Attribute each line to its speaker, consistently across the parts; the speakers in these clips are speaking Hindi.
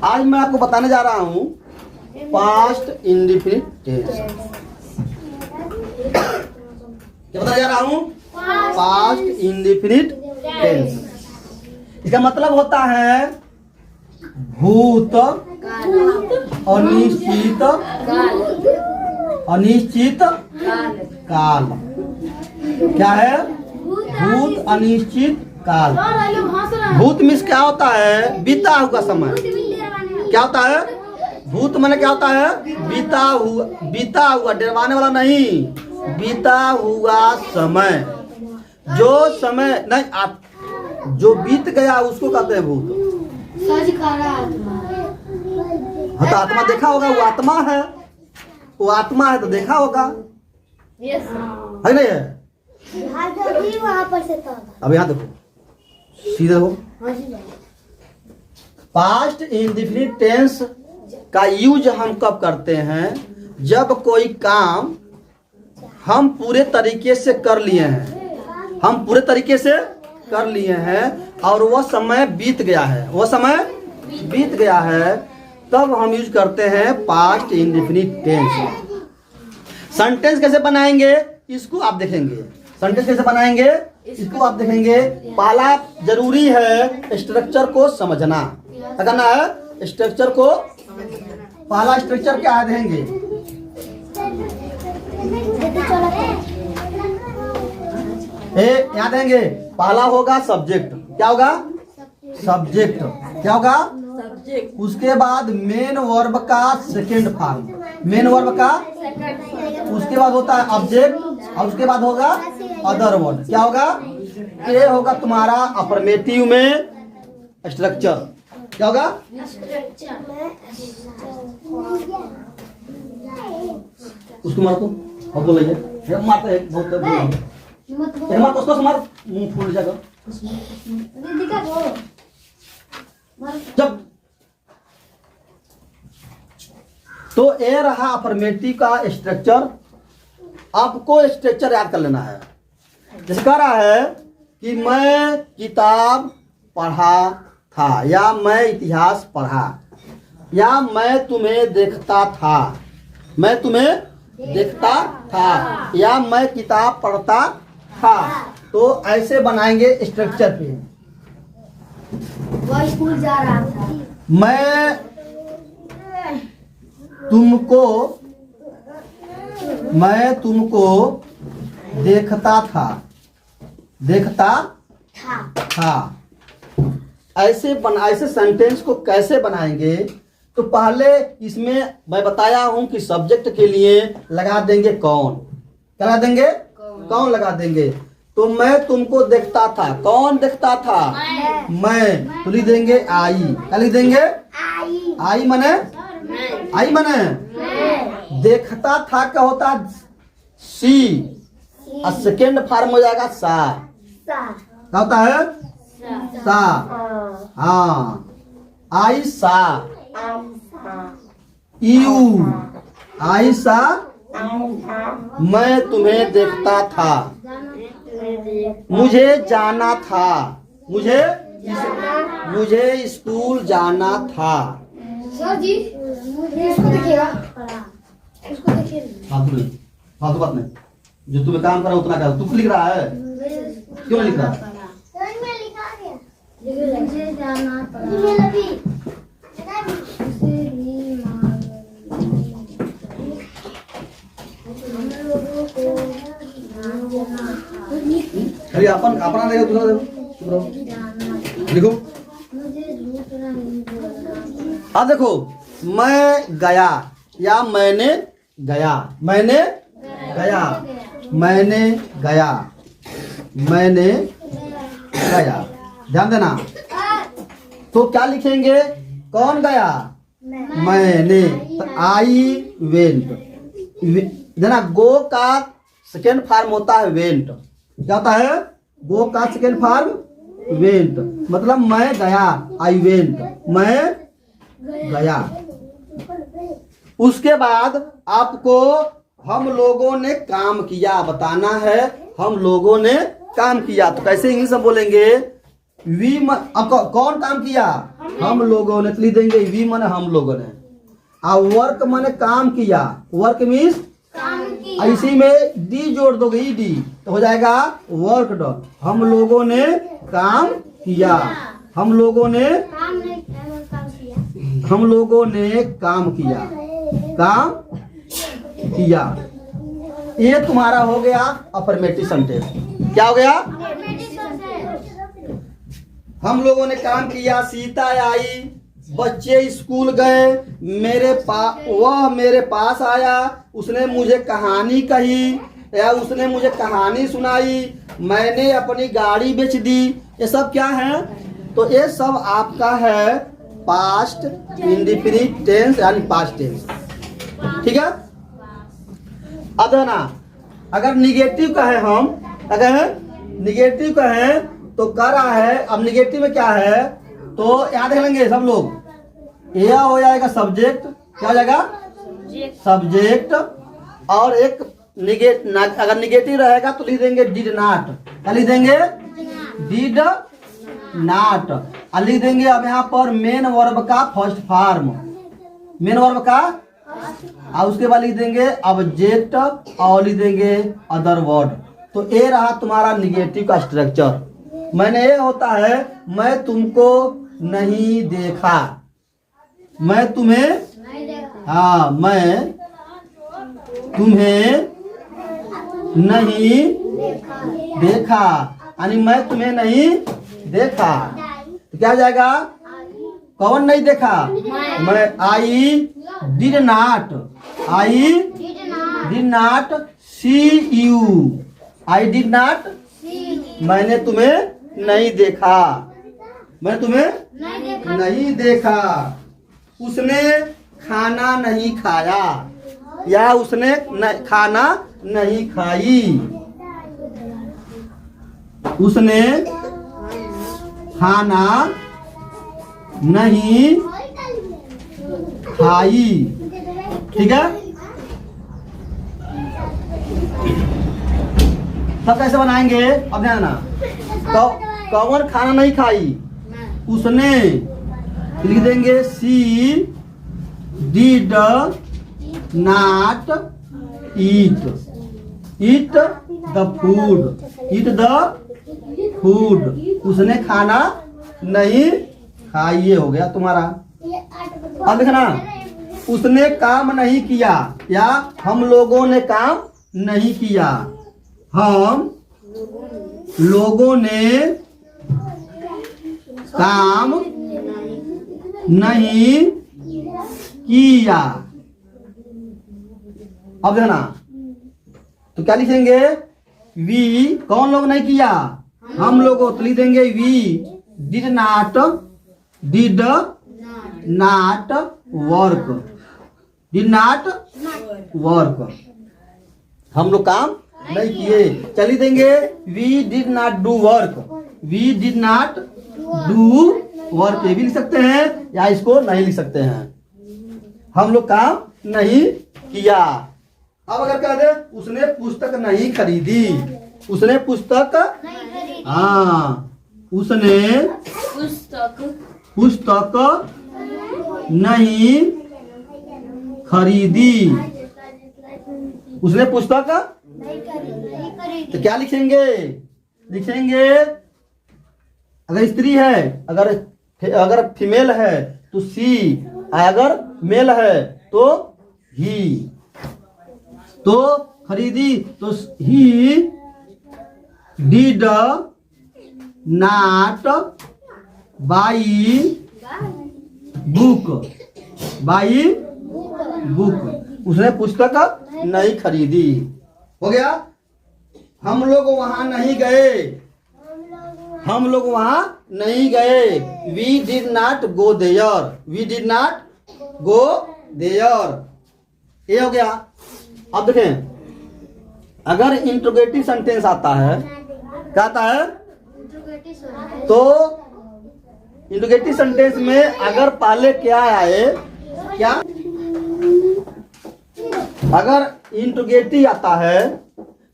Speaker 1: आज मैं आपको बताने जा रहा हूँ पास्ट इंडेफिनिट टेंस। क्या बताने जा रहा हूँ? Past indefinite tense. इसका मतलब होता है भूत अनिश्चित अनिश्चित काल। क्या है? भूत अनिश्चित काल। भूत मीन्स क्या होता है? बीता हुआ समय। क्या होता है? भूत माने क्या होता है? बीता हुआ, डरवाने वाला नहीं, बीता हुआ समय। जो समय नहीं जो बीत गया उसको कहते हैं भूत। हाँ तो आत्मा देखा होगा, वो आत्मा है, वो आत्मा है तो देखा होगा, है नहीं है? अब यहाँ देखो, सीधे हो। पास्ट इंडेफिनिट टेंस का यूज हम कब करते हैं? जब कोई काम हम पूरे तरीके से कर लिए हैं, हम पूरे तरीके से कर लिए हैं और वह समय बीत गया है, वह समय बीत गया है, तब हम यूज करते हैं पास्ट इंडेफिनिट टेंस। सेंटेंस कैसे बनाएंगे इसको आप देखेंगे। सेंटेंस कैसे बनाएंगे इसको आप देखेंगे। पहला जरूरी है स्ट्रक्चर को समझना। क्या करना है? स्ट्रक्चर को। पहला स्ट्रक्चर क्या है देखेंगे। यहाँ देंगे पहला होगा सब्जेक्ट। क्या होगा? सब्जेक्ट। क्या होगा? उसके बाद मेन वर्ब का सेकेंड फॉर्म, मेन वर्ब का। उसके बाद होता है ऑब्जेक्ट और उसके बाद होगा अदर वर्ड। क्या होगा? ये होगा तुम्हारा अफर्मेटिव में स्ट्रक्चर। क्या होगा? उसको मार दो और बोलिए मारते हैं बहुत मार उसको मार, मुंह फूल जाएगा जब। तो ये रहा अफर्मेटिव का स्ट्रक्चर। आपको स्ट्रक्चर याद कर लेना है। जैसे कह रहा है कि मैं किताब पढ़ा था, या मैं इतिहास पढ़ा, या मैं तुम्हें देखता था, मैं तुम्हें देखता था, या मैं किताब पढ़ता था। तो ऐसे बनाएंगे स्ट्रक्चर पे।
Speaker 2: वो स्कूल जा रहा था।
Speaker 1: मैं तुमको देखता था, देखता था। ऐसे सेंटेंस को कैसे बनाएंगे? तो पहले इसमें मैं बताया हूं कि सब्जेक्ट के लिए लगा देंगे कौन। क्या लगा देंगे? कौन लगा देंगे। तो मैं तुमको देखता था, कौन देखता था? मैं। तो लिख देंगे आई। क्या लिख देंगे? आई मने, आई मने देखता था। क्या होता? सी। और सेकेंड फॉर्म हो जाएगा सा। क्या होता है? सा। हाँ, आई सा। यू आई सा। मैं तुम्हें देखता था, मुझे जाना था, मुझे स्कूल जाना था।
Speaker 2: सर जी इसको देखिएगा, इसको देखिए।
Speaker 1: फालतू बात नहीं, जो तुम्हें काम करा उतना कर। तू लिख रहा है, क्यों लिख रहा है?
Speaker 2: मुझे जाना पड़ा।
Speaker 1: अरे अपन अपना देखो, दूसरा देखो, लिखो। अब देखो, मैं गया या मैंने गया, मैंने गया, मैंने गया, मैंने गया। ध्यान देना। तो क्या लिखेंगे? कौन गया? मैंने। तो आई वेंट। देना। गो का सेकेंड फॉर्म होता है वेंट। क्या होता है? गो का सेकेंड फॉर्म वेंट, मतलब मैं गया, आई वेंट, मैं गया। उसके बाद आपको हम लोगों ने काम किया बताना है। हम लोगों ने काम किया। तो कैसे इंग्लिश में बोलेंगे? वी अब कौन काम किया? हम लोगों ने, तो लिख देंगे वी माने हम लोगों ने। और वर्क माने काम किया, वर्क मीन्स इसी में डी जोड़ दोगे, ई डी, तो हो जाएगा वर्क डन। हम लोगों ने काम किया, हम लोगों ने, हम लोगों ने काम किया, काम किया। ये तुम्हारा हो गया अफर्मेटिव सेंटेंस। क्या हो गया? हम लोगों ने काम किया, सीता आई, बच्चे स्कूल गए, वह मेरे पास आया, उसने मुझे कहानी कही या उसने मुझे कहानी सुनाई, मैंने अपनी गाड़ी बेच दी। ये सब क्या है? तो ये सब आपका है पास्ट इंडेफिनिट टेंस यानी पास्ट टेंस। ठीक है। अब है ना, अगर निगेटिव का है, हम अगर निगेटिव का है तो कर रहा है। अब निगेटिव में क्या है तो याद रख लेंगे सब लोग। यह हो जाएगा सब्जेक्ट, क्या हो जाएगा? सब्जेक्ट। और एक अगर निगेटिव रहेगा तो लिख देंगे डिड नॉट। क्या लिख देंगे? Did not. और लिख देंगे अब यहाँ पर मेन वर्ब का फर्स्ट फॉर्म, मेन वर्ब का, और उसके बाद लिख देंगे ऑब्जेक्ट और लिख देंगे अदर वर्ड। तो ये रहा तुम्हारा निगेटिव का स्ट्रक्चर। मैंने ये होता है मैं तुमको नहीं देखा, मैं तुम्हें, हाँ मैं तुम्हें नहीं देखा, यानी मैं तुम्हें नहीं देखा। तो क्या हो जाएगा? कौन नहीं देखा? मैं। I did not, I did not see you, I did not, मैंने तुम्हें नहीं देखा, मैं तुम्हें नहीं देखा। उसने खाना नहीं खाया या उसने खाना नहीं खाई, उसने खाना नहीं खाई। ठीक है। सब कैसे बनाएंगे? अब ध्यान ना, कौन खाना नहीं खाई? उसने। लिख देंगे she did not eat, eat the food, eat the food. उसने खाना नहीं खाई। ये हो गया तुम्हारा। अब देखना, उसने काम नहीं किया या हम लोगों ने काम नहीं किया, हम लोगों ने काम नहीं किया। अब देखना, तो क्या लिखेंगे? वी, कौन लोग नहीं किया? हम लोगों। तो लिख देंगे we did not, did not work, did not work. हम लोग काम नहीं किए। चलिए देंगे we did not do work, we did not do work. ये भी लिख सकते हैं या इसको नहीं लिख सकते हैं। हम लोग काम नहीं किया। अब अगर कह दे उसने पुस्तक नहीं खरीदी, उसने पुस्तक, हाँ उसने पुस्तक नहीं खरीदी, उसने पुस्तक, तो क्या लिखेंगे? लिखेंगे अगर स्त्री है, अगर फीमेल है तो सी, अगर मेल है तो ही। तो खरीदी तो he did not by book, by book. उसने पुस्तक नहीं खरीदी। हो गया। हम लोग वहां नहीं गए, हम लोग वहां नहीं गए। We did not go there, we did not go there. ये हो गया। अब देखें, अगर इंट्रोगेटिव सेंटेंस आता है, क्या आता है? तो इंट्रोगेटिव सेंटेंस में अगर पहले क्या आए, क्या, अगर इंट्रोगेटिव आता है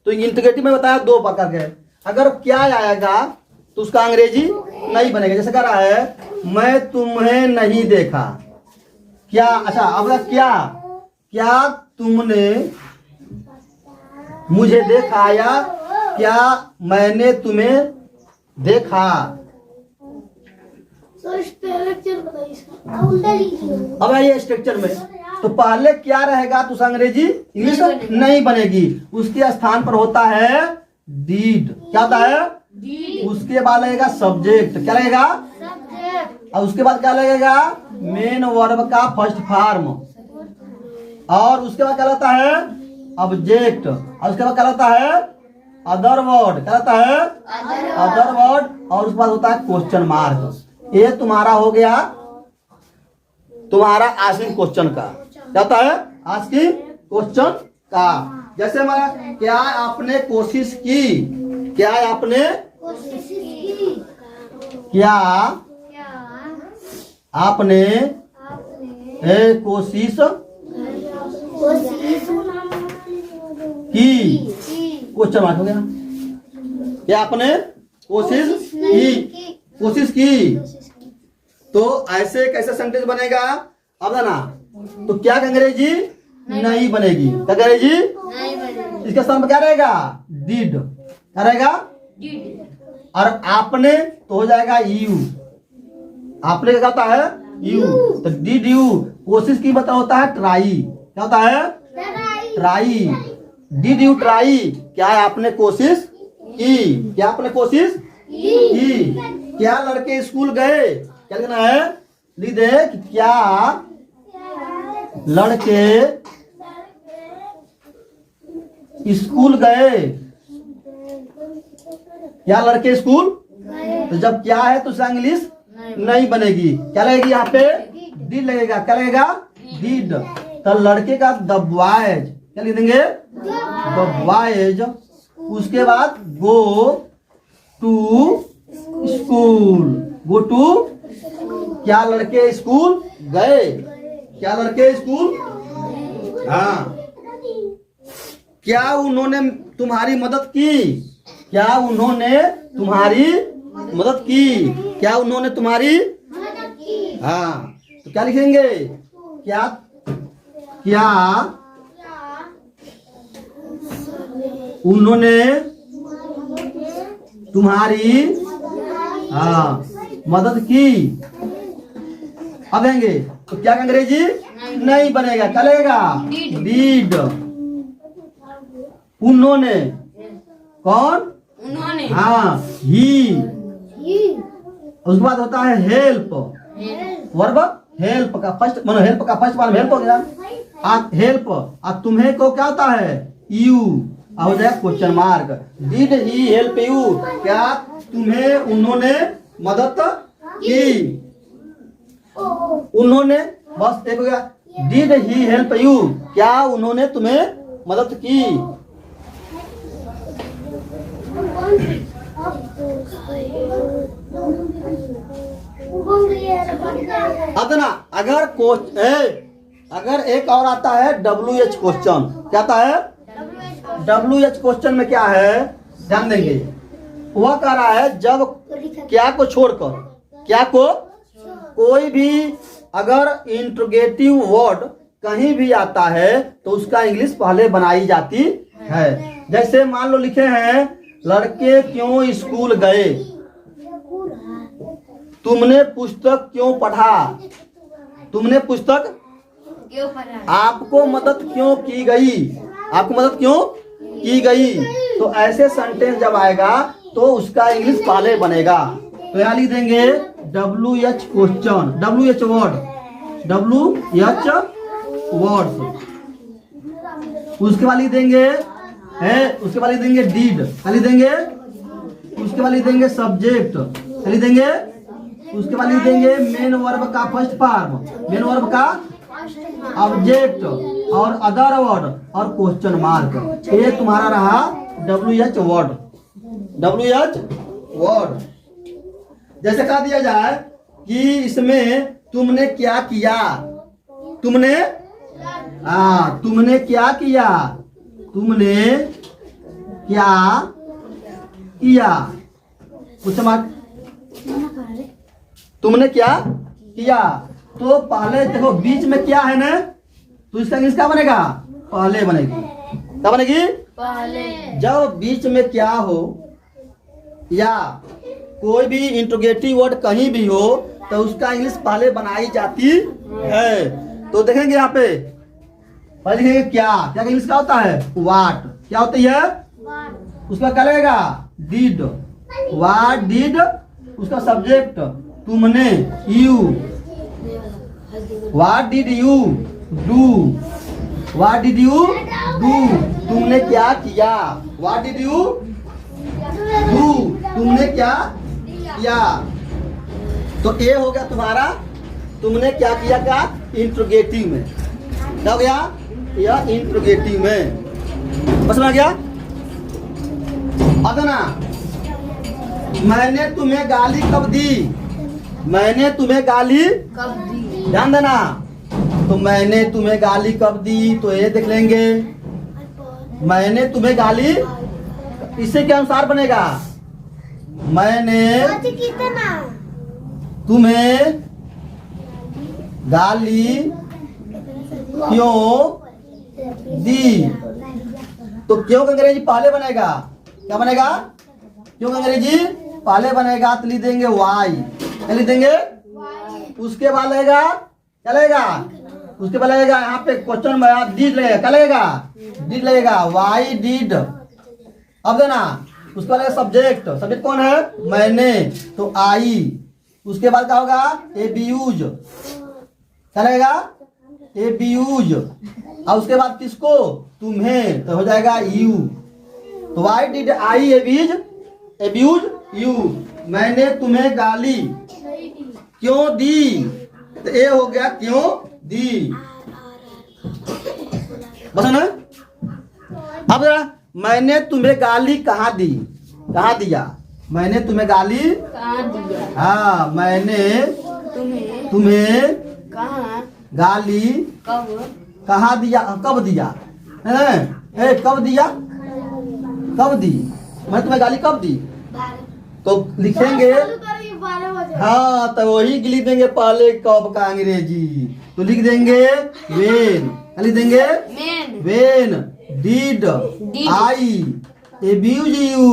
Speaker 1: तो इंट्रोगेटिव में बताया दो प्रकार के। अगर क्या आएगा तो तो उसका अंग्रेजी नहीं बनेगा। जैसे कह रहा है मैं तुम्हें नहीं देखा, क्या, अच्छा अब क्या तुमने मुझे देखा, या क्या मैंने तुम्हें देखा। अब आइए स्ट्रक्चर में, तो पहले क्या रहेगा तो अंग्रेजी इंग्लिश नहीं बनेगी, उसके स्थान पर होता है डीड। क्या होता है? उसके बाद लगेगा सब्जेक्ट। क्या लगेगा? और उसके बाद क्या लगेगा? मेन वर्ब का फर्स्ट फॉर्म। और उसके बाद क्या लगता है? ऑब्जेक्ट। और उसके बाद क्या लगता है? Other word. क्या लगता है? Other word. और उसके बाद होता है क्वेश्चन मार्क। ये तुम्हारा हो गया तुम्हारा आस्किंग क्वेश्चन का। क्या होता है? आस्किंग क्वेश्चन का। जैसे हमारा क्या आपने कोशिश की, क्या आपने क्या आपने कोशिश की, क्वेश्चन मार्क हो गया। क्या आपने कोशिश की। तो ऐसे कैसे सेंटेंस बनेगा अब ना, तो क्या का अंग्रेजी नहीं बनेगी। क्या अंग्रेजी? इसके स्थान पर क्या रहेगा? डिड। क्या रहेगा? और आपने तो हो जाएगा यू। आपने क्या होता है? यू। तो डिड यू, कोशिश की मतलब होता है ट्राई। क्या होता है? ट्राई। डिड यू ट्राई, क्या आपने कोशिश की। क्या आपने कोशिश की। क्या लड़के स्कूल गए, क्या लिखना है? लिख दे कि क्या लड़के स्कूल गए। क्या लड़के स्कूल, तो जब क्या है तो उसका इंग्लिश नहीं बनेगी। क्या लगेगी यहाँ पे? डिड लगेगा। क्या लगेगा? डिड। तो लड़के का द बॉयज, क्या लिख देंगे? The boys. उसके बाद go to school. Go to, क्या लड़के स्कूल गए। क्या लड़के स्कूल, हाँ। क्या उन्होंने तुम्हारी मदद की। क्या उन्होंने तुम्हारी मदद की। क्या उन्होंने तुम्हारी, हाँ। तो क्या लिखेंगे? क्या उन्होंने तुम्हारी, हाँ, मदद की। अब देंगे तो क्या अंग्रेजी नहीं बनेगा। क्या लगेगा? डीड। उन्होंने, कौन? उन्होंने, हाँ, ही। उसके बाद होता है हेल्प। वर्ब हेल्प का फर्स्ट, मानो हेल्प का फर्स्ट फॉर्म हेल्प हो गया। हेल्प। और तुम्हें को क्या होता है? यू। हो जाए question mark. Did he help you, क्या तुम्हें उन्होंने मदद की। उन्होंने, बस एक हो गया। डिड ही हेल्प यू, क्या उन्होंने तुम्हें मदद की। अब ना अगर एक और आता है WH क्वेश्चन। क्या आता है? WH क्वेश्चन में क्या है ध्यान देंगे। वह कह रहा है जब क्या को छोड़कर, क्या को, कोई भी अगर इंट्रोगेटिव वर्ड कहीं भी आता है तो उसका इंग्लिश पहले बनाई जाती है। जैसे मान लो लिखे हैं लड़के क्यों स्कूल गए। तुमने पुस्तक क्यों पढ़ा। तुमने पुस्तक क्यों पढ़ा। आपको मदद क्यों की गई। आपको मदद क्यों की गई। तो ऐसे सेंटेंस जब आएगा तो उसका इंग्लिश पहले बनेगा। तो यहाँ लिख देंगे WH question, WH word, WH words. उसके बाद लिख देंगे उसके बाद लिख देंगे डीड। लिख देंगे उसके बाद लिख देंगे सब्जेक्ट। लिख देंगे उसके बाद लिख देंगे मेन वर्ब का फर्स्ट फॉर्म, मेन वर्ब का ऑब्जेक्ट और अदर वर्ड और क्वेश्चन मार्क। ये तुम्हारा रहा WH वर्ड। WH वर्ड जैसे कहा दिया जाए कि इसमें तुमने क्या किया। तुमने, तुमने क्या किया। तुमने क्या किया। Question mark. तुमने क्या किया, तो पहले देखो बीच में क्या है ना, तो इसका इंग्लिश क्या बनेगा, पहले बनेगी। क्या बनेगी,
Speaker 2: पहले।
Speaker 1: जब बीच में क्या हो या कोई भी इंट्रोगेटिव वर्ड कहीं भी हो तो उसका इंग्लिश पहले बनाई जाती है। तो देखेंगे यहाँ पे पहले लिखेंगे क्या, क्या का इंग्लिश क्या होता है, वाट। क्या होती है, उसका क्या लगेगा, डिड। वाट डिड, उसका सब्जेक्ट तुमने, you. What did you do, what did you do, तुमने क्या किया। वाट डिड यू डू, तुमने क्या किया। तो ये हो गया तुम्हारा तुमने क्या किया का इंट्रोगेटिव में। क्या हो गया, यह इंट्रोगेटिव में। बस में गया। अब ना, मैंने तुम्हें गाली कब दी, मैंने तुम्हें गाली
Speaker 2: कब दी।
Speaker 1: ध्यान देना। तो मैंने तुम्हें गाली कब दी, तो ये देख लेंगे। मैंने तुम्हें गाली इससे क्या अनुसार बनेगा, मैंने तुम्हें गाली क्यों दी। तो क्यों का अंग्रेजी पहले बनेगा, क्या बनेगा, क्यों का अंग्रेजी पहले बनेगा तो लिख देंगे वाई। क्या लिख देंगे, उसके बाद लगेगा क्या लगेगा, उसके बाद लगेगा यहाँ पे क्वेश्चन में डिड लगेगा। क्या लगेगा, डिड लगेगा, वाई डिड। अब देना उसके बाद सब्जेक्ट, सब्जेक्ट कौन है, मैंने, तो आई। उसके बाद क्या होगा, एब्यूज। क्या लगेगा, एब्यूज। और उसके बाद किसको, तुम्हें, तो हो जाएगा यू। तो why did I abuse you, मैंने तुम्हें गाली क्यों दी। तो ये हो गया क्यों दी। बस ना। अब जरा, मैंने तुम्हें गाली कहाँ दी, कहाँ दिया, मैंने तुम्हें गाली
Speaker 2: कहाँ दिया।
Speaker 1: हाँ, मैंने तुम्हें गाली कहाँ दिया, कब दिया है, कब दिया, कब दी, मैं तुम्हें गाली कब दी। तो लिखेंगे, हाँ तो वही लिख देंगे पहले कब का अंग्रेजी, तो लिख देंगे वेन। लिख देंगे when did I abuse you.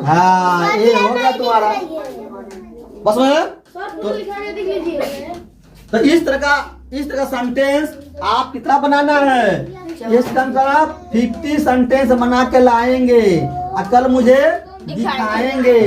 Speaker 1: हाँ ये हो गया तुम्हारा। बस में तो इस तरह का सेंटेंस आप कितना बनाना है, इसका 50 सेंटेंस बना के लाएंगे, कल मुझे दिखाएंगे।